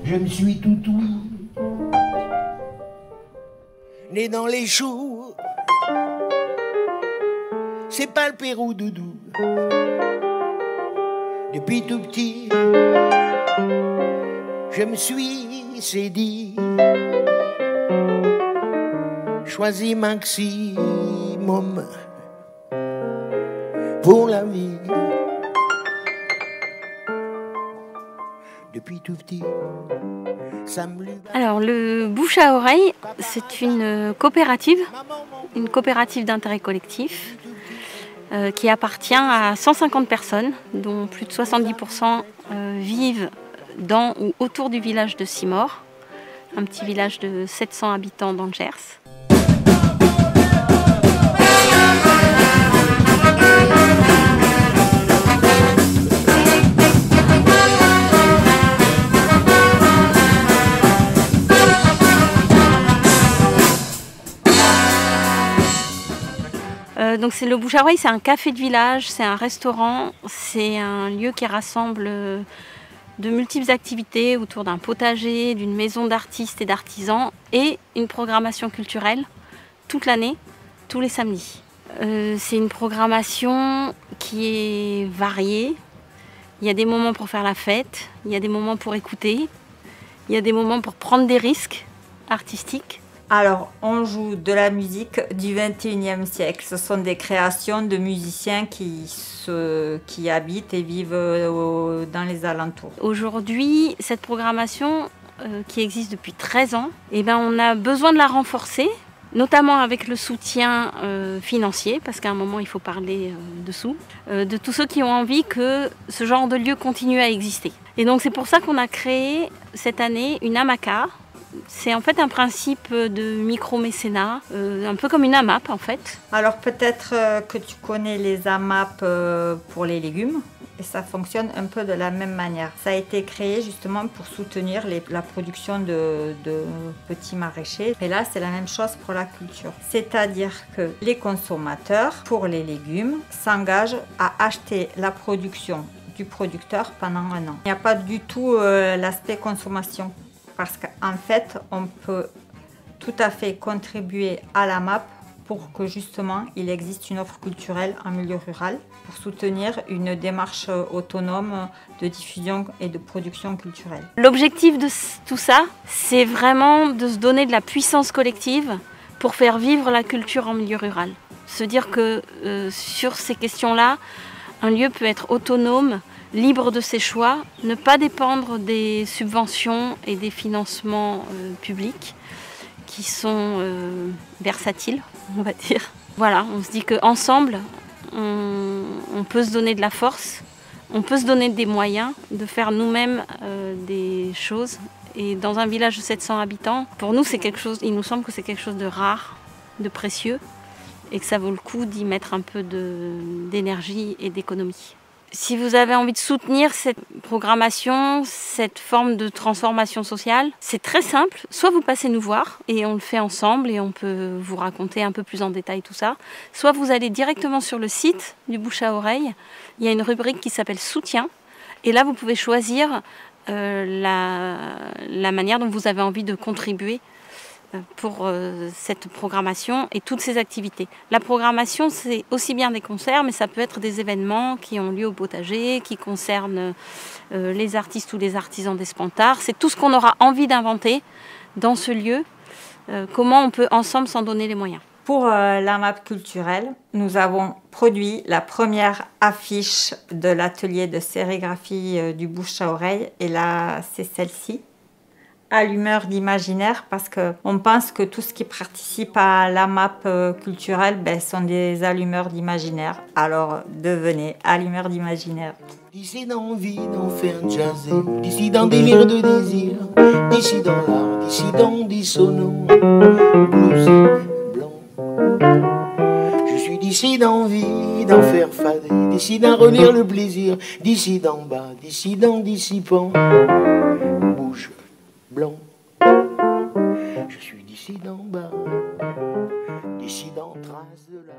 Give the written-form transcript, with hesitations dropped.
Je me suis tout ouï, né dans les choux. C'est pas le Pérou, doudou. Depuis tout petit, je me suis sédit, choisi maximum pour la vie. Depuis tout petit, ça me lui... Alors, le bouche à oreille, c'est une coopérative d'intérêt collectif qui appartient à 150 personnes, dont plus de 70% vivent dans ou autour du village de Simore, un petit village de 700 habitants dans le Gers. Donc c'est le bouche à oreille, c'est un café de village, c'est un restaurant, c'est un lieu qui rassemble de multiples activités autour d'un potager, d'une maison d'artistes et d'artisans et une programmation culturelle toute l'année, tous les samedis. C'est une programmation qui est variée. Il y a des moments pour faire la fête, il y a des moments pour écouter, il y a des moments pour prendre des risques artistiques. Alors, on joue de la musique du 21e siècle. Ce sont des créations de musiciens qui habitent et vivent dans les alentours. Aujourd'hui, cette programmation qui existe depuis 13 ans, on a besoin de la renforcer, notamment avec le soutien financier, parce qu'à un moment, il faut parler de sous, de tous ceux qui ont envie que ce genre de lieu continue à exister. Et donc, c'est pour ça qu'on a créé cette année une AMACA. C'est en fait un principe de micro-mécénat, un peu comme une AMAP en fait. Alors peut-être que tu connais les AMAP pour les légumes et ça fonctionne un peu de la même manière. Ça a été créé justement pour soutenir la production de petits maraîchers. Et là c'est la même chose pour la culture. C'est-à-dire que les consommateurs pour les légumes s'engagent à acheter la production du producteur pendant un an. Il n'y a pas du tout l'aspect consommation. Parce qu'en fait, on peut tout à fait contribuer à la MAP pour que justement il existe une offre culturelle en milieu rural pour soutenir une démarche autonome de diffusion et de production culturelle. L'objectif de tout ça, c'est vraiment de se donner de la puissance collective pour faire vivre la culture en milieu rural. Se dire que sur ces questions-là, un lieu peut être autonome, libre de ses choix, ne pas dépendre des subventions et des financements publics qui sont versatiles, on va dire. Voilà, on se dit qu'ensemble, on peut se donner de la force, on peut se donner des moyens de faire nous-mêmes des choses. Et dans un village de 700 habitants, pour nous, c'est quelque chose, il nous semble que c'est quelque chose de rare, de précieux, et que ça vaut le coup d'y mettre un peu d'énergie et d'économie. Si vous avez envie de soutenir cette programmation, cette forme de transformation sociale, c'est très simple. Soit vous passez nous voir et on le fait ensemble et on peut vous raconter un peu plus en détail tout ça. Soit vous allez directement sur le site du bouche à oreille. Il y a une rubrique qui s'appelle soutien. Et là, vous pouvez choisir la manière dont vous avez envie de contribuer pour cette programmation et toutes ces activités. La programmation, c'est aussi bien des concerts, mais ça peut être des événements qui ont lieu au potager, qui concernent les artistes ou les artisans d'Espentar. C'est tout ce qu'on aura envie d'inventer dans ce lieu, comment on peut ensemble s'en donner les moyens. Pour la MAP culturelle, nous avons produit la première affiche de l'atelier de sérigraphie du bouche à oreille, et là, c'est celle-ci. Allumeur d'imaginaire, parce qu'on pense que tout ce qui participe à la map culturelle sont des allumeurs d'imaginaire. Alors devenez allumeur d'imaginaire. Dissident envie d'en faire jazzer, dissident délire de désir, dissident l'art, dissident dissonant, blues blanc. Je suis dissident envie d'en faire fader, dissident relire le plaisir, dissident bas, dissident dissipant, bouche blanc. Je suis d'ici d'en bas, d'ici d'en trace de là.